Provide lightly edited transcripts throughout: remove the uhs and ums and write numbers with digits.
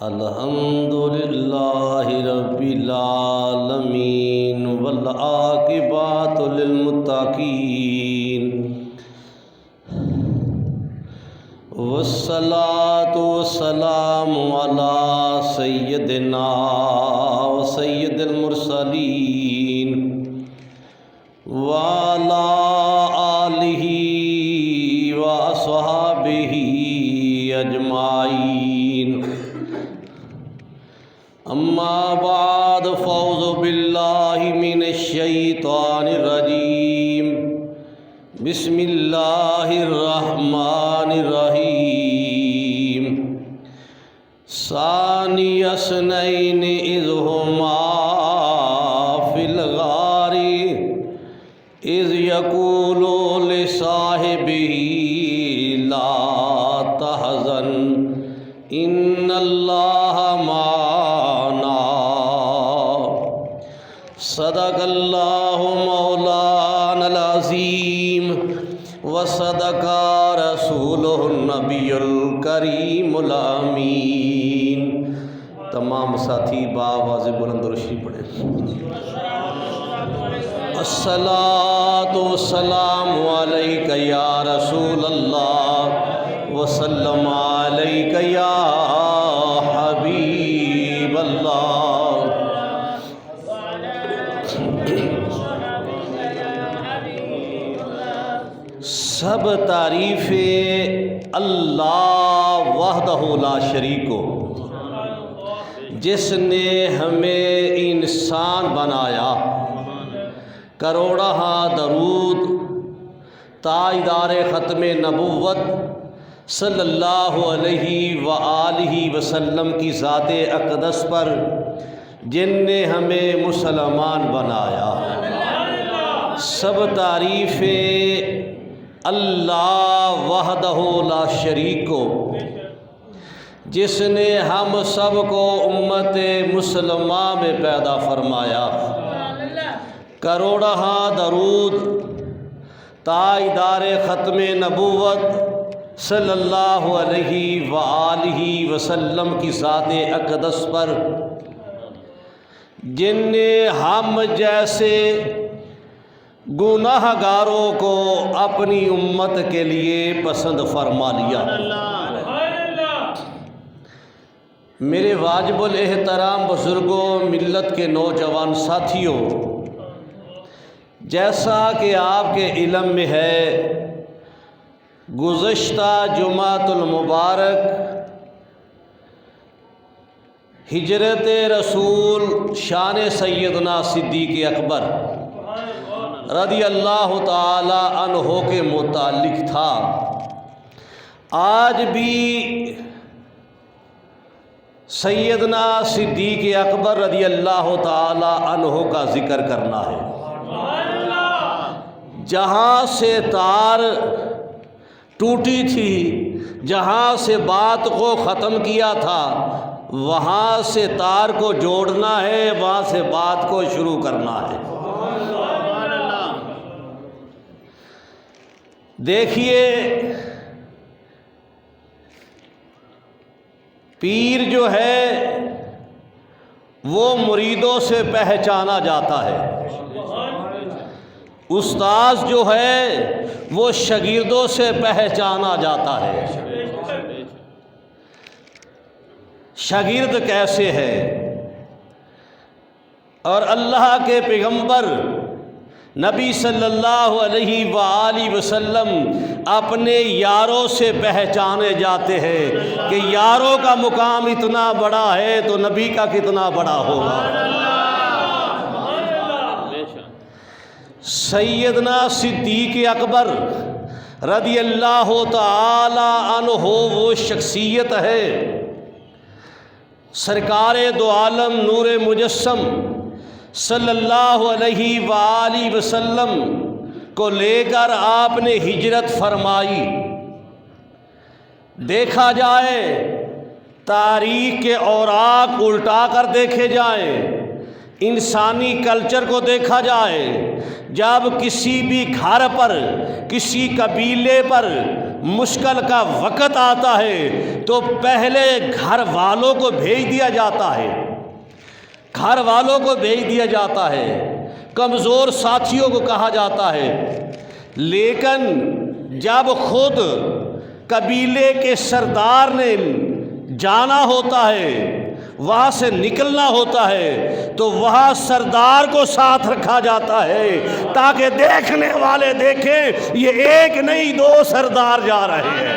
الحمد للہ رب العالمین والعاقبۃ للمتقین والصلاۃ والسلام علی سیدنا و سید المرسلین وعلی آلہ و اصحابہ اجمعین اما بعد فاعوذ باللہ من الشیطان الرجیم بسم اللہ الرحمن الرحیم ثانی اثنین اذ ہما فی الغار اذ یقول لصاحبہ لا تحزن ان اللہ معنا صدق اللہ مولانا العظیم وصدق رسولہ النبی الکریم الامین۔ تمام ساتھی بآواز بلند و روشنی پڑھیں۔ الصلاۃ والسلام علیک یا رسول اللہ وسلم علیک یا حبیب اللہ۔ سب تعریف اللہ وحدہ لا شریک کو، جس نے ہمیں انسان بنایا، کروڑہ درود تاجدار ختم نبوت صلی اللہ علیہ وآلہ وسلم کی ذات اقدس پر، جن نے ہمیں مسلمان بنایا۔ سب تعریف اللہ وحدہ لا شریک کو، جس نے ہم سب کو امت مسلمہ میں پیدا فرمایا۔ کروڑہ درود تاجدار ختم نبوت صلی اللہ علیہ وآلہ وسلم کی ذات اقدس پر، جن نے ہم جیسے گناہ گاروں کو اپنی امت کے لیے پسند فرما لیا۔ میرے واجب الاحترام بزرگوں، ملت کے نوجوان ساتھیوں، جیسا کہ آپ کے علم میں ہے، گزشتہ جمعۃ المبارک ہجرت رسول شان سیدنا صدیق اکبر رضی اللہ تعالی عنہ کے متعلق تھا۔ آج بھی سیدنا صدیق اکبر رضی اللہ تعالی عنہ کا ذکر کرنا ہے۔ جہاں سے تار ٹوٹی تھی، جہاں سے بات کو ختم کیا تھا، وہاں سے تار کو جوڑنا ہے، وہاں سے بات کو شروع کرنا ہے۔ دیکھیے، پیر جو ہے وہ مریدوں سے پہچانا جاتا ہے، استاذ جو ہے وہ شاگردوں سے پہچانا جاتا ہے۔ شاگرد کیسے ہے؟ اور اللہ کے پیغمبر نبی صلی اللہ علیہ وآلہ وسلم اپنے یاروں سے پہچانے جاتے ہیں کہ یاروں کا مقام اتنا بڑا ہے تو نبی کا کتنا بڑا ہوگا۔ سیدنا صدیق اکبر رضی اللہ تعالی عنہ وہ شخصیت ہے، سرکار دو عالم نور مجسم صلی اللہ علیہ وآلہ وسلم کو لے کر آپ نے ہجرت فرمائی۔ دیکھا جائے، تاریخ کے اوراق الٹا کر دیکھے جائیں، انسانی کلچر کو دیکھا جائے، جب کسی بھی گھر پر، کسی قبیلے پر مشکل کا وقت آتا ہے تو پہلے گھر والوں کو بھیج دیا جاتا ہے، گھر والوں کو بھیج دیا جاتا ہے، کمزور ساتھیوں کو کہا جاتا ہے۔ لیکن جب خود قبیلے کے سردار نے جانا ہوتا ہے، وہاں سے نکلنا ہوتا ہے، تو وہاں سردار کو ساتھ رکھا جاتا ہے تاکہ دیکھنے والے دیکھیں یہ ایک نہیں دو سردار جا رہے ہیں۔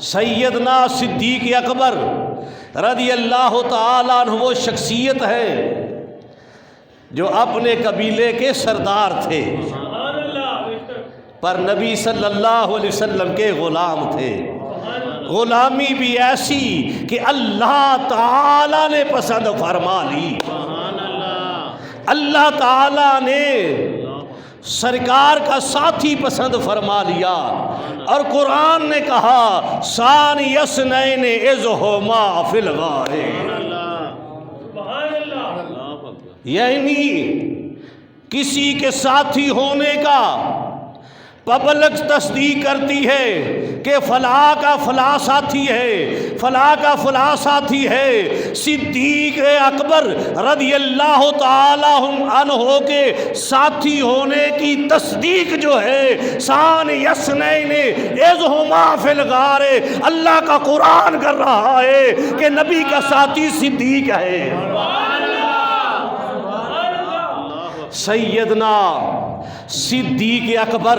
سیدنا صدیق اکبر رضی اللہ تعالیٰ عنہ وہ شخصیت ہے جو اپنے قبیلے کے سردار تھے، پر نبی صلی اللہ علیہ وسلم کے غلام تھے۔ غلامی بھی ایسی کہ اللہ تعالیٰ نے پسند فرما لی، اللہ تعالیٰ نے سرکار کا ساتھی پسند فرما لیا، اور قرآن نے کہا ثانی اثنین اذ ہما فی الغار، یعنی کسی کے ساتھی ہونے کا پبلک تصدیق کرتی ہے کہ فلاں کا فلاں ساتھی ہے، فلاں کا فلاں ساتھی ہے۔ صدیق اکبر رضی اللہ تعالی عنہ کے ساتھی ہونے کی تصدیق جو ہے ثانی اثنین اذ ہما فی الغار، اللہ کا قرآن کر رہا ہے کہ نبی کا ساتھی صدیق ہے۔ سیدنا صدیق اکبر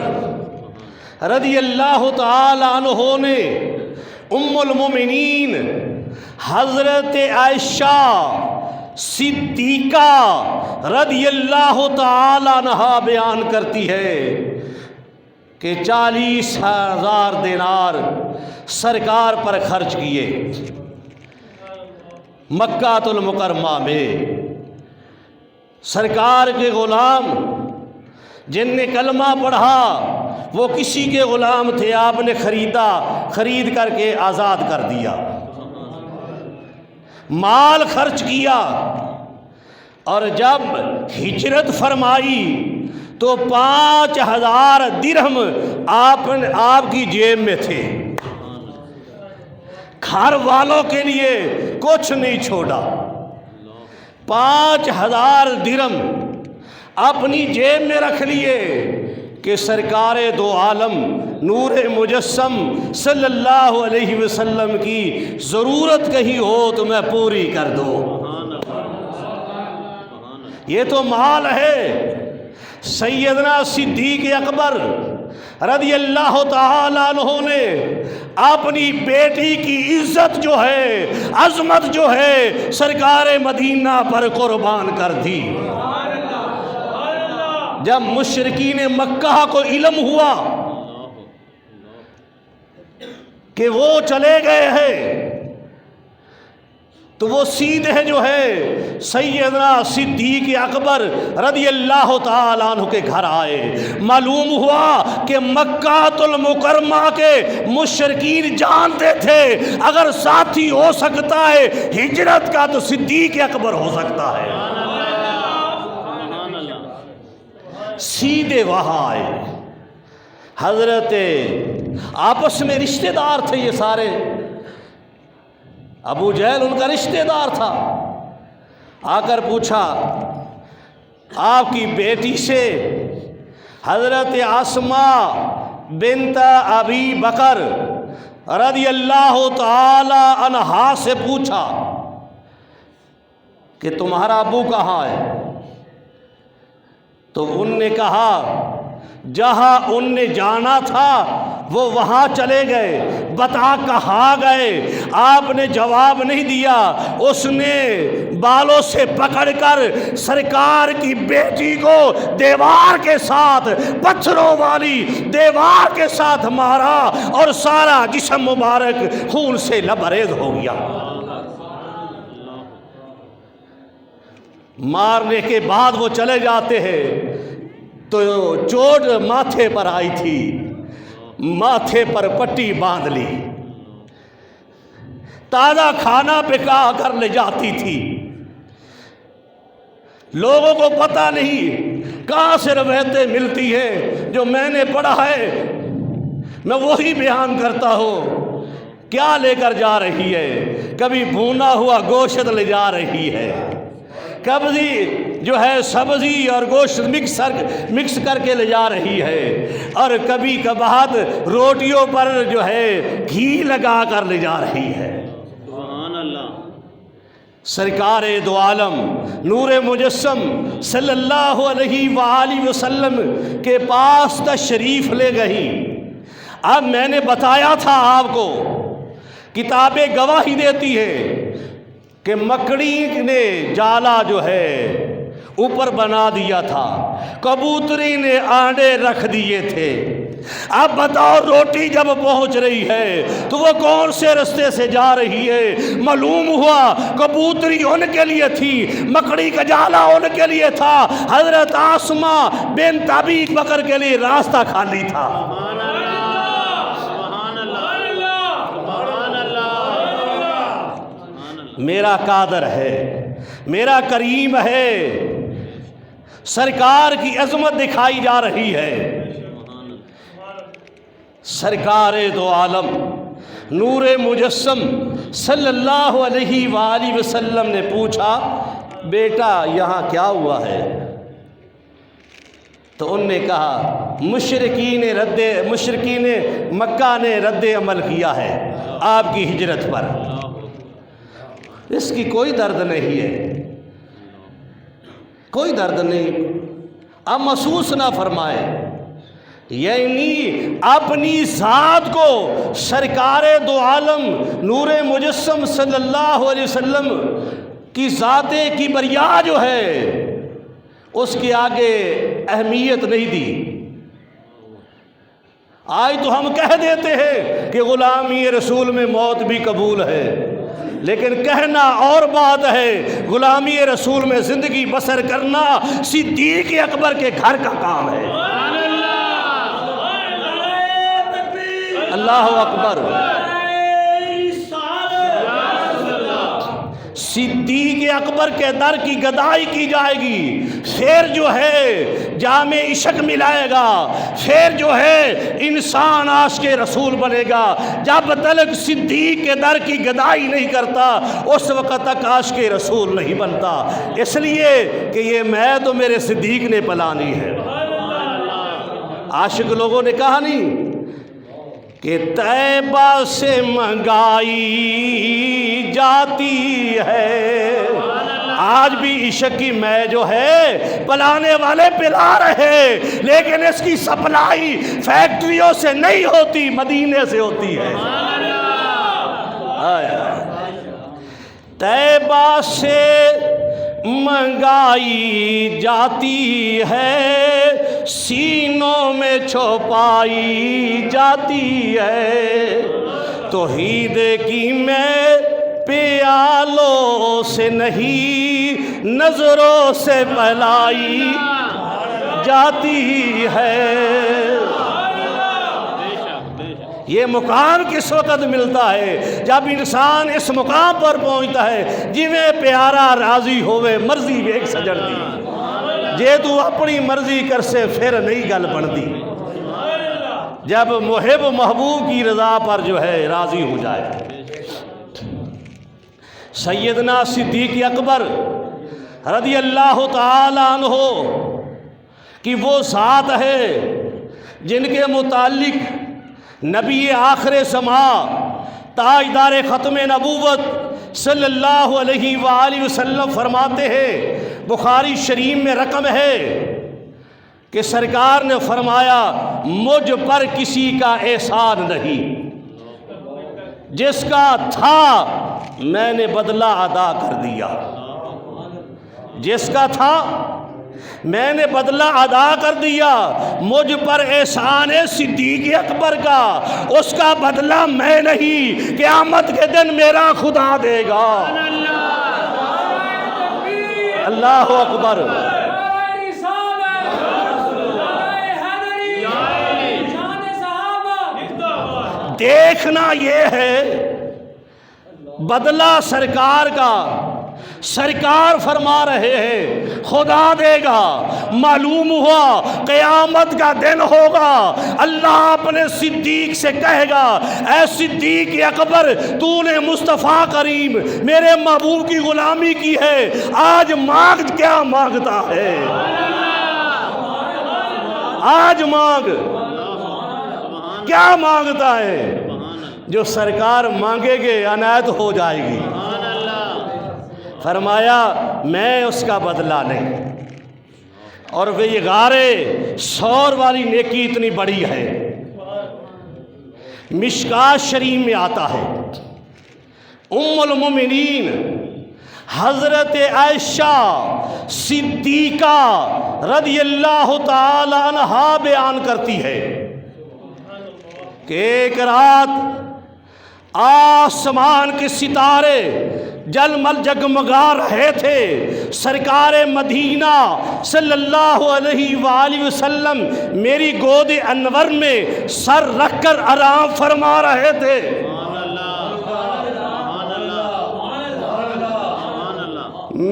رضی اللہ تعالی عنہ نے ام المومنین حضرت عائشہ صدیقہ رضی اللہ تعالی عنہ بیان کرتی ہے کہ 40,000 دینار سرکار پر خرچ کیے مکہ المکرمہ میں۔ سرکار کے غلام جن نے کلمہ پڑھا وہ کسی کے غلام تھے، آپ نے خرید کر کے آزاد کر دیا، مال خرچ کیا، اور جب ہجرت فرمائی تو 5,000 درہم آپ کی جیب میں تھے، گھر والوں کے لیے کچھ نہیں چھوڑا، 5,000 درہم اپنی جیب میں رکھ لیے کہ سرکار دو عالم نور مجسم صلی اللہ علیہ وسلم کی ضرورت کہیں ہو تو میں پوری کر دو۔ یہ تو مال ہے۔ سیدنا صدیق اکبر رضی اللہ تعالی عنہ نے اپنی بیٹی کی عزت جو ہے، عظمت جو ہے، سرکار مدینہ پر قربان کر دی۔ جب مشرکین مکہ کو علم ہوا کہ وہ چلے گئے ہیں تو وہ سیدھے جو ہے سیدنا صدیق اکبر رضی اللہ تعالیٰ عنہ کے گھر آئے۔ معلوم ہوا کہ مکہ المکرمہ کے مشرکین جانتے تھے اگر ساتھی ہو سکتا ہے ہجرت کا تو صدیق اکبر ہو سکتا ہے۔ سیدھے وہاں آئے، حضرت آپس میں رشتہ دار تھے یہ سارے، ابو جہل ان کا رشتہ دار تھا، آ کر پوچھا آپ کی بیٹی سے، حضرت اسماء بنت ابی بکر رضی اللہ تعالی عنہا سے پوچھا کہ تمہارا ابو کہاں ہے؟ تو ان نے کہا جہاں ان نے جانا تھا وہ وہاں چلے گئے، بتا کہاں گئے؟ آپ نے جواب نہیں دیا، اس نے بالوں سے پکڑ کر سرکار کی بیٹی کو دیوار کے ساتھ، پتھروں والی دیوار کے ساتھ مارا اور سارا جسم مبارک خون سے لبریز ہو گیا۔ مارنے کے بعد وہ چلے جاتے ہیں تو چوٹ ماتھے پر آئی تھی، ماتھے پر پٹی باندھ لی، تازہ کھانا پکا کر لے جاتی تھی، لوگوں کو پتہ نہیں کہاں سے روایتیں ملتی ہیں جو میں نے پڑھا ہے میں وہی بیان کرتا ہوں۔ کیا لے کر جا رہی ہے؟ کبھی بھونا ہوا گوشت لے جا رہی ہے، کبھی جو ہے سبزی اور گوشت مکس کر کے لے جا رہی ہے، اور کبھی کبھار روٹیوں پر جو ہے گھی لگا کر لے جا رہی ہے۔ سبحان اللہ۔ سرکار دو عالم نور مجسم صلی اللہ علیہ وآلہ وسلم کے پاس تشریف لے گئی۔ اب میں نے بتایا تھا آپ کو، کتابیں گواہی دیتی ہے کہ مکڑی نے جالا جو ہے اوپر بنا دیا تھا، کبوتری نے آنڈے رکھ دیے تھے۔ اب بتاؤ روٹی جب پہنچ رہی ہے تو وہ کون سے رستے سے جا رہی ہے؟ معلوم ہوا کبوتری ان کے لیے تھی، مکڑی کا جالا ان کے لیے تھا، حضرت آسماء بنت ابی بکر کے لیے راستہ خالی تھا۔ میرا قادر ہے، میرا کریم ہے، سرکار کی عظمت دکھائی جا رہی ہے۔ سرکار دو عالم نور مجسم صلی اللہ علیہ وآلہ وسلم نے پوچھا، بیٹا یہاں کیا ہوا ہے؟ تو ان نے کہا مشرکین مکہ نے رد عمل کیا ہے آپ کی ہجرت پر، اس کی کوئی درد نہیں ہے، کوئی درد نہیں، اب محسوس نہ فرمائے۔ یعنی اپنی ذات کو سرکار دو عالم نور مجسم صلی اللہ علیہ وسلم کی ذات کبریا جو ہے اس کے آگے اہمیت نہیں دی۔ آج تو ہم کہہ دیتے ہیں کہ غلامی رسول میں موت بھی قبول ہے، لیکن کہنا اور بات ہے، غلامی رسول میں زندگی بسر کرنا صدیق اکبر کے گھر کا کام ہے۔ اللہ اکبر۔ صدیق اکبر کے در کی گدائی کی جائے گی، پھر جو ہے جام عشق ملائے گا، پھر جو ہے انسان عاشق رسول بنے گا۔ جب تک صدیق کے در کی گدائی نہیں کرتا اس وقت تک عاشق رسول نہیں بنتا، اس لیے کہ یہ میں تو میرے صدیق نے پلانی ہے۔ عاشق لوگوں نے کہا نہیں کہ طیبہ سے منگائی جاتی ہے، آج بھی عشق کی میں جو ہے پلانے والے پلا رہے، لیکن اس کی سپلائی فیکٹریوں سے نہیں ہوتی، مدینے سے ہوتی ہے۔ طیبہ سے منگائی جاتی ہے، سینوں میں چھپائی جاتی ہے، توحید کی میں پیالوں سے نہیں نظروں سے پلائی جاتی ہے۔ یہ مقام کس وقت ملتا ہے؟ جب انسان اس مقام پر پہنچتا ہے، جویں پیارا راضی ہوئے مرضی ویک سجڑ دی، جے تو اپنی مرضی کر سے پھر نہیں گل بن دی۔ جب محب محبوب کی رضا پر جو ہے راضی ہو جائے۔ سیدنا صدیق اکبر رضی اللہ تعالی عنہ کی وہ ذات ہے جن کے متعلق نبی آخر زمان تاجدار ختم نبوت صلی اللہ علیہ وآلہ وسلم فرماتے ہیں، بخاری شریف میں رقم ہے کہ سرکار نے فرمایا مجھ پر کسی کا احسان نہیں، جس کا تھا میں نے بدلہ ادا کر دیا، جس کا تھا میں نے بدلہ ادا کر دیا، مجھ پر احسان ہے صدیق اکبر کا، اس کا بدلہ میں نہیں، قیامت کے دن میرا خدا دے گا۔ اللہ اکبر۔ دیکھنا یہ ہے بدلہ سرکار کا سرکار فرما رہے ہیں خدا دے گا، معلوم ہوا قیامت کا دن ہوگا، اللہ اپنے صدیق سے کہے گا اے صدیق اکبر تو نے مصطفیٰ کریم میرے محبوب کی غلامی کی ہے، آج مانگ کیا مانگتا ہے، آج مانگ کیا مانگتا ہے؟ جو سرکار مانگے گے عنایت ہو جائے گی۔ فرمایا میں اس کا بدلہ نہیں، اور وہ یہ غارِ ثور والی نیکی اتنی بڑی ہے۔ مشکات شریف میں آتا ہے ام المومنین حضرت عائشہ صدیقہ رضی اللہ تعالی عنہا بیان کرتی ہے کہ ایک رات آسمان کے ستارے جلمل جگمگا رہے تھے، سرکار مدینہ صلی اللہ علیہ وآلہ وسلم میری گود انور میں سر رکھ کر آرام فرما رہے تھے۔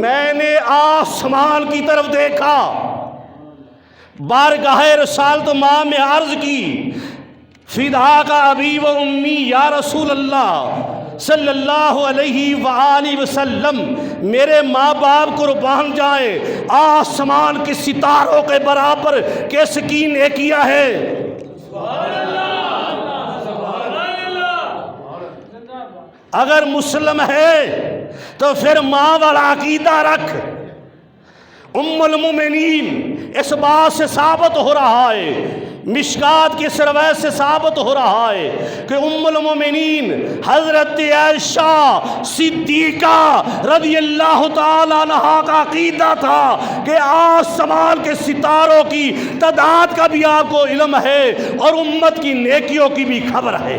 میں نے آسمان کی طرف دیکھا، بارگاہ رسالت ماں میں عرض کی فدا کا ابی و امی یا رسول اللہ صلی اللہ علیہ وآلہ وسلم، میرے ماں باپ قربان جائیں، آسمان کے ستاروں کے برابر کس کی نیکیاں ہے۔ اگر مسلم ہے تو پھر ماں والا عقیدہ رکھ۔ ام المومنین اس بات سے ثابت ہو رہا ہے، مشکات کی روایت سے ثابت ہو رہا ہے کہ ام المومنین حضرت عائشہ صدیقہ رضی اللہ تعالیٰ عنہا کا عقیدہ تھا کہ آسمان کے ستاروں کی تعداد کا بھی آپ کو علم ہے اور امت کی نیکیوں کی بھی خبر ہے۔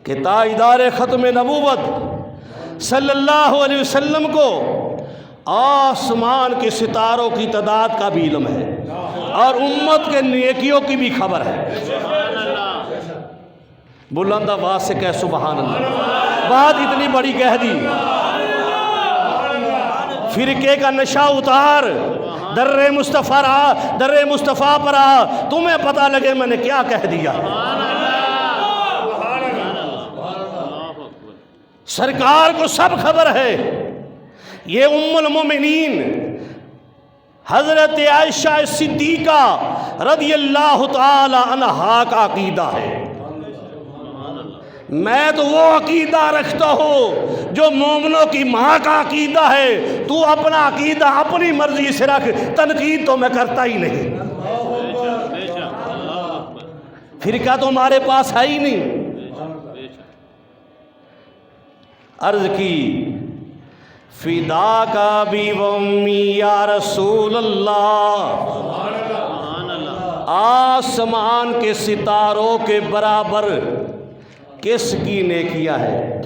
کہ تاجدار ختم نبوت صلی اللہ علیہ وسلم کو آسمان کے ستاروں کی تعداد کا بھی علم ہے اور امت کے نیکیوں کی بھی خبر ہے۔ بلند آواز سے کہہ سبحان اللہ۔ بات اتنی بڑی کہہ دی، فرقے کا نشہ اتار، در مصطفیٰ پر آ، تمہیں پتہ لگے میں نے کیا کہہ دیا۔ سرکار کو سب خبر ہے۔ یہ ام المومنین حضرت عائشہ صدیقہ رضی اللہ تعالی عنہا کا عقیدہ ہے۔ میں تو وہ عقیدہ رکھتا ہوں جو مومنوں کی ماں کا عقیدہ ہے، تو اپنا عقیدہ اپنی مرضی سے رکھ، تنقید تو میں کرتا ہی نہیں۔ فرقہ تو ہمارے پاس ہے ہی نہیں۔ عرض کی فدا کا بھی ومی یا رسول اللہ، آسمان کے ستاروں کے برابر کس کی نیکیاں ہے؟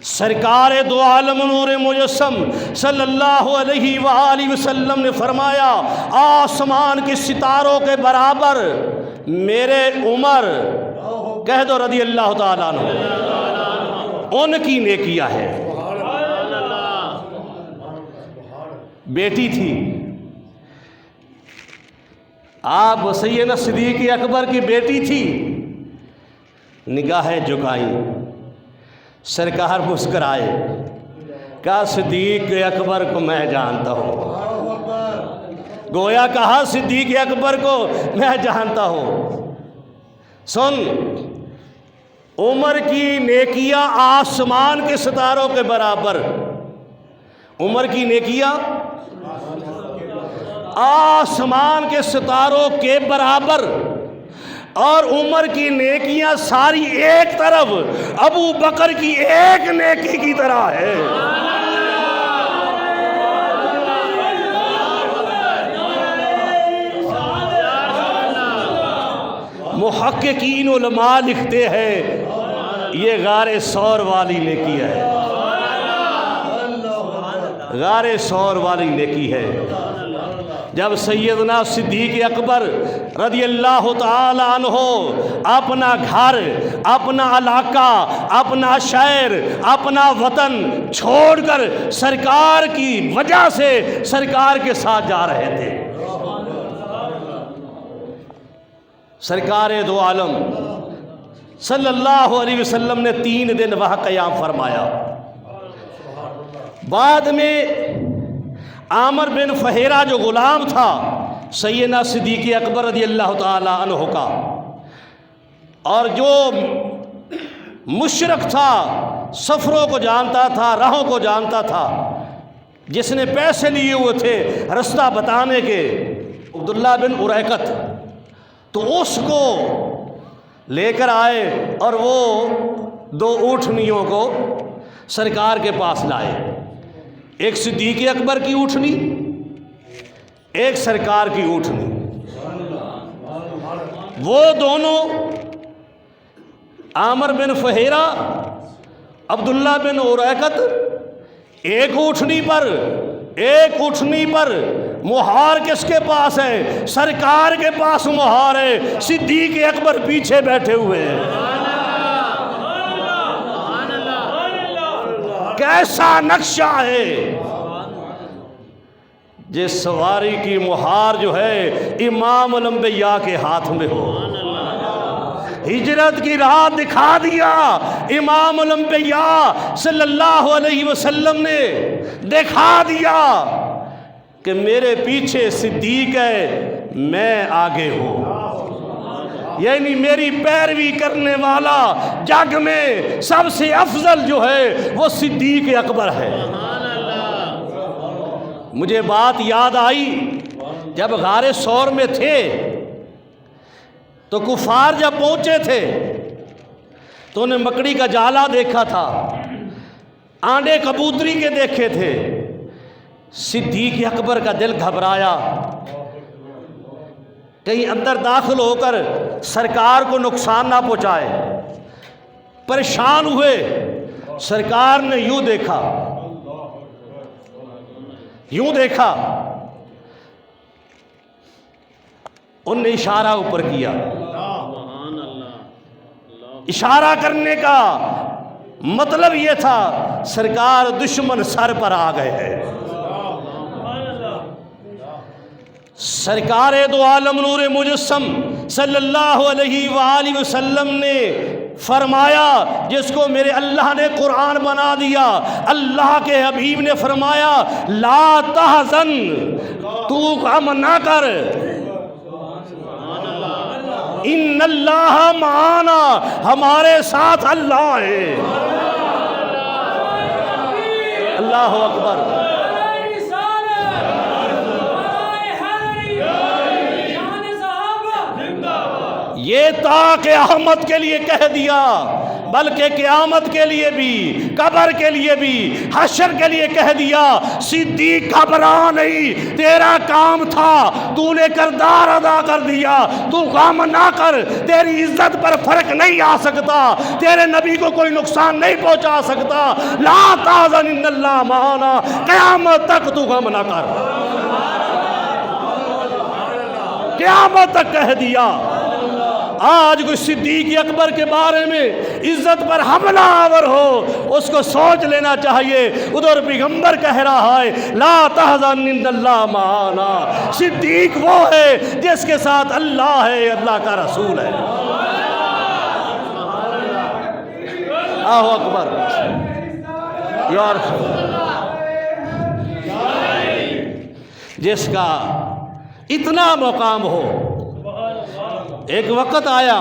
سرکار دو عالم نور مجسم صلی اللہ علیہ وآلہ وسلم نے فرمایا آسمان کے ستاروں کے برابر میرے عمر، کہہ دو رضی اللہ تعالیٰ عنہ، ان کی نیکیاں ہے۔ بیٹی تھی آپ سیدنا صدیق اکبر کی بیٹی تھی، نگاہیں جھکائیں، سرکار مسکرائے، کہا صدیق اکبر کو میں جانتا ہوں، گویا کہا صدیق اکبر کو میں جانتا ہوں۔ سن، عمر کی نیکیاں آسمان کے ستاروں کے برابر، عمر کی نیکیاں آسمان کے ستاروں کے برابر، اور عمر کی نیکیاں ساری ایک طرف ابو بکر کی ایک نیکی کی طرح ہے۔ محققین علماء لکھتے ہیں یہ غار ثور والی نیکی ہے، غار ثور والی نیکی ہے۔ جب سیدنا صدیق اکبر رضی اللہ تعالی عنہ اپنا گھر، اپنا علاقہ، اپنا شہر، اپنا وطن چھوڑ کر سرکار کی وجہ سے سرکار کے ساتھ جا رہے تھے، سرکار دو عالم صلی اللہ علیہ وسلم نے 3 دن وہاں قیام فرمایا۔ بعد میں عامر بن فہیرہ جو غلام تھا سیدنا صدیق اکبر رضی اللہ تعالی عنہ کا، اور جو مشرک تھا، سفروں کو جانتا تھا، راہوں کو جانتا تھا، جس نے پیسے لیے ہوئے تھے رستہ بتانے کے، عبداللہ بن اریقت، تو اس کو لے کر آئے اور وہ 2 اونٹنیوں کو سرکار کے پاس لائے، ایک صدیق اکبر کی اونٹنی، ایک سرکار کی اونٹنی۔ وہ دونوں عامر بن فہیرہ، عبداللہ بن اریقت ایک اونٹنی پر، مہار کس کے پاس ہے؟ سرکار کے پاس مہار ہے، صدیق اکبر پیچھے بیٹھے ہوئے ہیں۔ کیسا نقشہ ہے! جس سواری کی مہار جو ہے امام الانبیاء کے ہاتھ میں ہو، ہجرت کی راہ دکھا دیا امام الانبیاء صلی اللہ علیہ وسلم نے، دکھا دیا کہ میرے پیچھے صدیق ہے، میں آگے ہوں، یعنی میری پیروی کرنے والا جگ میں سب سے افضل جو ہے وہ صدیق اکبر ہے۔ مجھے بات یاد آئی، جب غار ثور میں تھے تو کفار جب پہنچے تھے تو انہیں مکڑی کا جالا دیکھا تھا، آنڈے کبوتری کے دیکھے تھے۔ صدیق اکبر کا دل گھبرایا، کہیں اندر داخل ہو کر سرکار کو نقصان نہ پہنچائے، پریشان ہوئے۔ سرکار نے یوں دیکھا، ان نے اشارہ اوپر کیا، اشارہ کرنے کا مطلب یہ تھا سرکار دشمن سر پر آ گئے ہیں۔ سرکار دو عالم نور مجسم صلی اللہ علیہ وآلہ وسلم نے فرمایا، جس کو میرے اللہ نے قرآن بنا دیا، اللہ کے حبیب نے فرمایا لا تحزن، تو غم نہ کر، ان اللہ معانا، ہمارے ساتھ اللہ ہے۔ اللہ اکبر۔ یہ تا قیامت کے لیے کہہ دیا، بلکہ قیامت کے لیے بھی، قبر کے لیے بھی، حشر کے لیے کہہ دیا، صدیق گھبرا نہیں، تیرا کام تھا، تو نے کردار ادا کر دیا، تو غم نہ کر، تیری عزت پر فرق نہیں آ سکتا، تیرے نبی کو کوئی نقصان نہیں پہنچا سکتا، لا تحزن ان اللہ معانا، قیامت تک تو غم نہ کر، قیامت تک کہہ دیا۔ آج کوئی صدیق اکبر کے بارے میں عزت پر حملہ آور ہو، اس کو سوچ لینا چاہیے، ادھر پیغمبر کہہ رہا ہے لا تحزن ان اللہ معانا، صدیق وہ ہے جس کے ساتھ اللہ ہے، اللہ کا رسول ہے۔ اللہ اکبر یا رسول اللہ۔ جس کا اتنا مقام ہو، ایک وقت آیا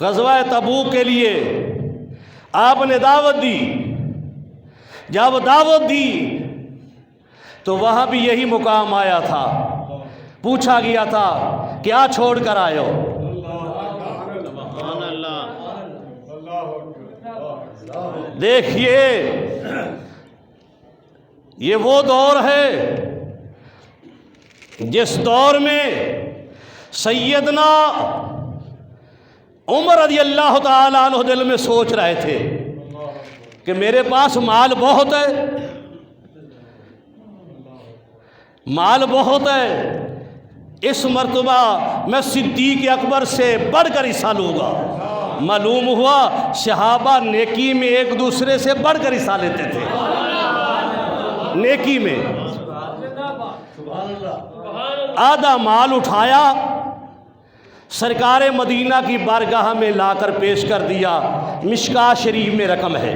غزوہ تبوک کے لیے آپ نے دعوت دی، جب دعوت دی تو وہاں بھی یہی مقام آیا تھا، پوچھا گیا تھا کیا چھوڑ کر آئے ہو؟ دیکھیے یہ وہ دور ہے جس دور میں سیدنا عمر رضی اللہ تعالیٰ عنہ دل میں سوچ رہے تھے کہ میرے پاس مال بہت ہے، مال بہت ہے، اس مرتبہ میں صدیق اکبر سے بڑھ کر حصہ لوں گا۔ معلوم ہوا صحابہ نیکی میں ایک دوسرے سے بڑھ کر حصہ لیتے تھے، نیکی میں۔ آدھا مال اٹھایا، سرکار مدینہ کی بارگاہ میں لا کر پیش کر دیا، مشکاہ شریف میں رقم ہے۔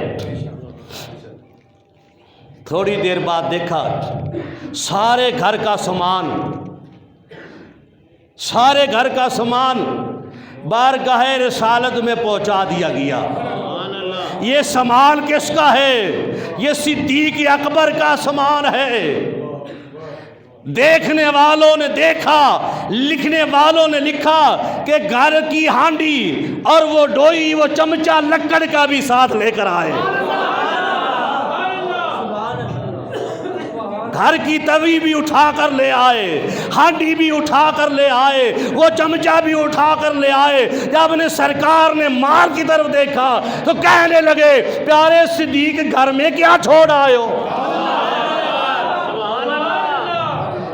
تھوڑی دیر بعد دیکھا سارے گھر کا سامان بارگاہ رسالت میں پہنچا دیا گیا۔ یہ سامان کس کا ہے؟ یہ صدیق اکبر کا سامان ہے۔ دیکھنے والوں نے دیکھا، لکھنے والوں نے لکھا کہ گھر کی ہانڈی اور وہ ڈوئی، وہ چمچہ لکڑ کا بھی ساتھ لے کر آئے، گھر کی توی بھی اٹھا کر لے آئے، ہانڈی بھی اٹھا کر لے آئے، وہ چمچہ بھی اٹھا کر لے آئے۔ جب نے سرکار نے مال کی طرف دیکھا تو کہنے لگے، پیارے صدیق گھر میں کیا چھوڑ آئے ہو؟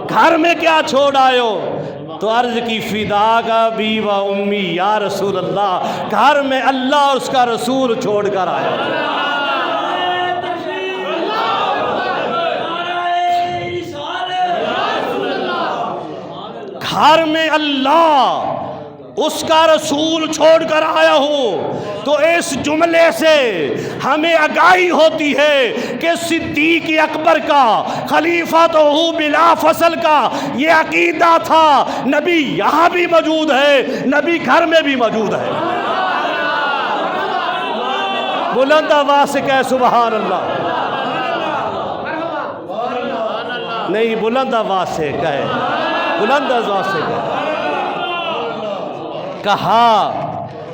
گھر میں کیا چھوڑ آئے ہو؟ تو عرض کی، فداک ابی و امی یا رسول اللہ، گھر میں اللہ اور اس کا رسول چھوڑ کر آیا۔ گھر میں اللہ اس کا رسول چھوڑ کر آیا ہوں۔ تو اس جملے سے ہمیں آگاہی ہوتی ہے کہ صدیق اکبر کا، خلیفہ تو ہو بلا فصل کا یہ عقیدہ تھا، نبی یہاں بھی موجود ہے، نبی گھر میں بھی موجود ہے۔ بلند آواز سے کہے سبحان اللہ، نہیں بلند آواز سے کہے، بلند آواز سے کہا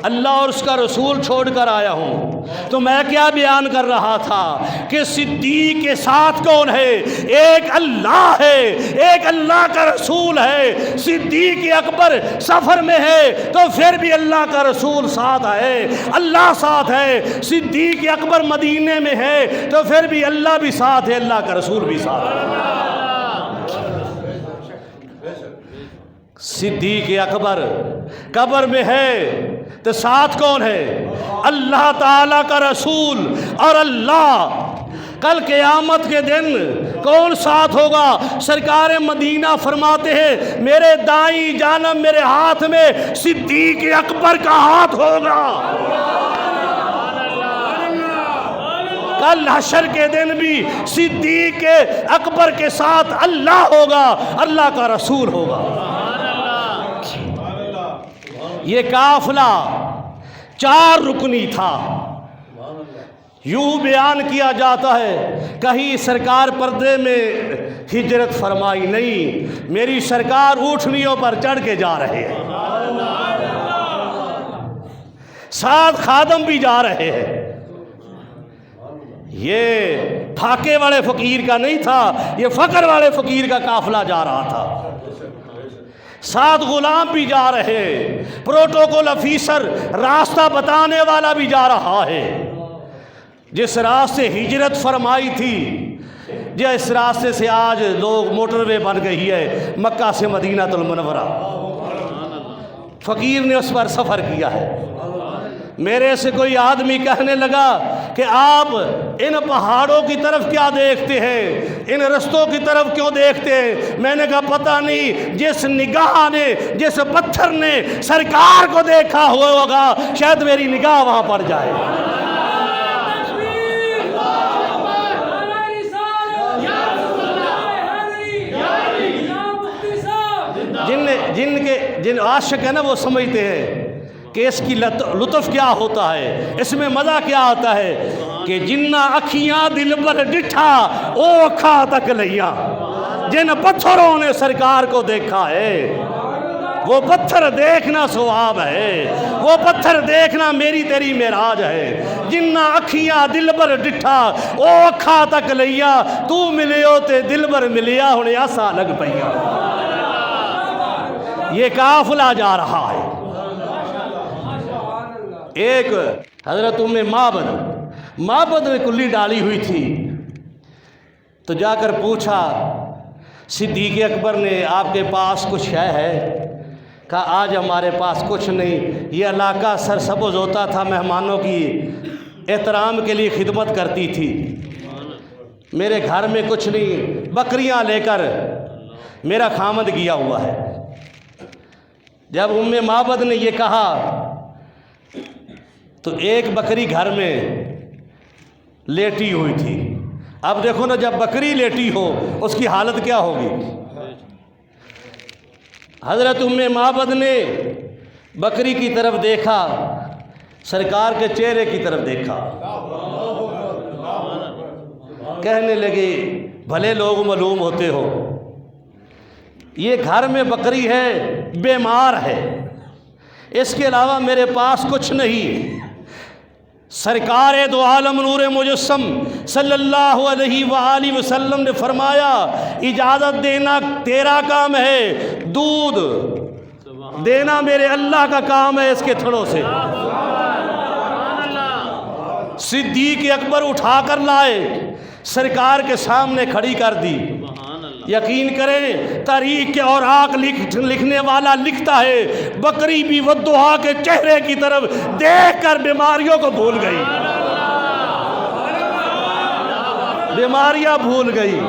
اللہ اور اس کا رسول چھوڑ کر آیا ہوں۔ تو میں کیا بیان کر رہا تھا کہ صدیق کے ساتھ کون ہے؟ ایک اللہ ہے، ایک اللہ کا رسول ہے۔ صدیق اکبر سفر میں ہے تو پھر بھی اللہ کا رسول ساتھ ہے، اللہ ساتھ ہے۔ صدیق اکبر مدینے میں ہے تو پھر بھی اللہ بھی ساتھ ہے، اللہ کا رسول بھی ساتھ ہے۔ صدیق اکبر قبر میں ہے تو ساتھ کون ہے؟ اللہ تعالیٰ کا رسول اور اللہ۔ کل قیامت کے دن کون ساتھ ہوگا؟ سرکار مدینہ فرماتے ہیں، میرے دائیں جانب میرے ہاتھ میں صدیق اکبر کا ہاتھ ہوگا۔ کل حشر کے دن بھی صدیق اکبر کے ساتھ اللہ ہوگا، اللہ کا رسول ہوگا۔ یہ قافلہ 4 رکنی تھا۔ یوں بیان کیا جاتا ہے، کہیں سرکار پردے میں ہجرت فرمائی نہیں، میری سرکار اونٹنیوں پر چڑھ کے جا رہے ہیں، ساتھ خادم بھی جا رہے ہیں۔ یہ پھاکے والے فقیر کا نہیں تھا، یہ فقر والے فقیر کا قافلہ جا رہا تھا، ساتھ غلام بھی جا رہے، پروٹوکول افیسر راستہ بتانے والا بھی جا رہا ہے۔ جس راستے ہجرت فرمائی تھی، جس راستے سے آج لوگ موٹر وے بن گئی ہے، مکہ سے مدینہ المنورہ، فقیر نے اس پر سفر کیا ہے۔ میرے سے کوئی آدمی کہنے لگا کہ آپ ان پہاڑوں کی طرف کیا دیکھتے ہیں، ان رستوں کی طرف کیوں دیکھتے ہیں؟ میں نے کہا پتہ نہیں، جس نگاہ نے، جس پتھر نے سرکار کو دیکھا ہوا ہوگا، شاید میری نگاہ وہاں پڑ جائے۔ جن عاشق ہیں نا وہ سمجھتے ہیں کہ اس کی لطف کیا ہوتا ہے، اس میں مزہ کیا آتا ہے کہ جنہ اکھیاں دل پر ڈٹھا او اکھا تک لیا۔ جن پتھروں نے سرکار کو دیکھا ہے، وہ پتھر دیکھنا ثواب ہے، وہ پتھر دیکھنا میری تیری معراج ہے۔ جنہ اکھیاں دل پر ڈٹھا او اکھا تک لیا، تو ملیو تے دل بر ملیا ہونے آسا لگ پیا۔ یہ قافلہ جا رہا ہے۔ ایک حضرت معبد میں کلی ڈالی ہوئی تھی، تو جا کر پوچھا صدیق اکبر نے آپ کے پاس کچھ ہے؟ کہا آج ہمارے پاس کچھ نہیں، یہ علاقہ سرسبز ہوتا تھا، مہمانوں کی احترام کے لیے خدمت کرتی تھی، میرے گھر میں کچھ نہیں، بکریاں لے کر میرا خامد گیا ہوا ہے۔ جب ام معبد نے یہ کہا تو ایک بکری گھر میں لیٹی ہوئی تھی۔ اب دیکھو نا، جب بکری لیٹی ہو اس کی حالت کیا ہوگی؟ حضرت ام معبد نے بکری کی طرف دیکھا، سرکار کے چہرے کی طرف دیکھا، کہنے لگی بھلے لوگ معلوم ہوتے ہو، یہ گھر میں بکری ہے، بیمار ہے، اس کے علاوہ میرے پاس کچھ نہیں۔ سرکار دو عالم نور مجسم صلی اللہ علیہ وآلہ وسلم نے فرمایا اجازت دینا تیرا کام ہے، دودھ دینا میرے اللہ کا کام ہے اس کے تھڑوں سے۔ صدیق اکبر اٹھا کر لائے، سرکار کے سامنے کھڑی کر دی۔ یقین کریں تاریخ کے اوراق لکھنے والا لکھتا ہے بکری بھی والضحیٰ کے چہرے کی طرف دیکھ کر بیماریوں کو بھول گئی، بیماریاں بھول گئی۔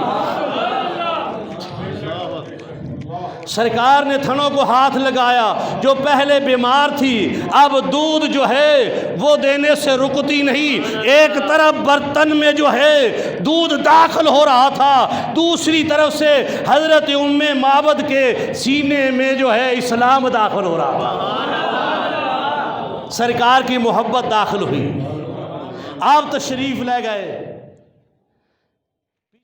سرکار نے تھنوں کو ہاتھ لگایا، جو پہلے بیمار تھی اب دودھ جو ہے وہ دینے سے رکتی نہیں، ایک طرف برتن میں جو ہے دودھ داخل ہو رہا تھا، دوسری طرف سے حضرت ام معبد کے سینے میں جو ہے اسلام داخل ہو رہا تھا، سرکار کی محبت داخل ہوئی، آپ تشریف لے گئے۔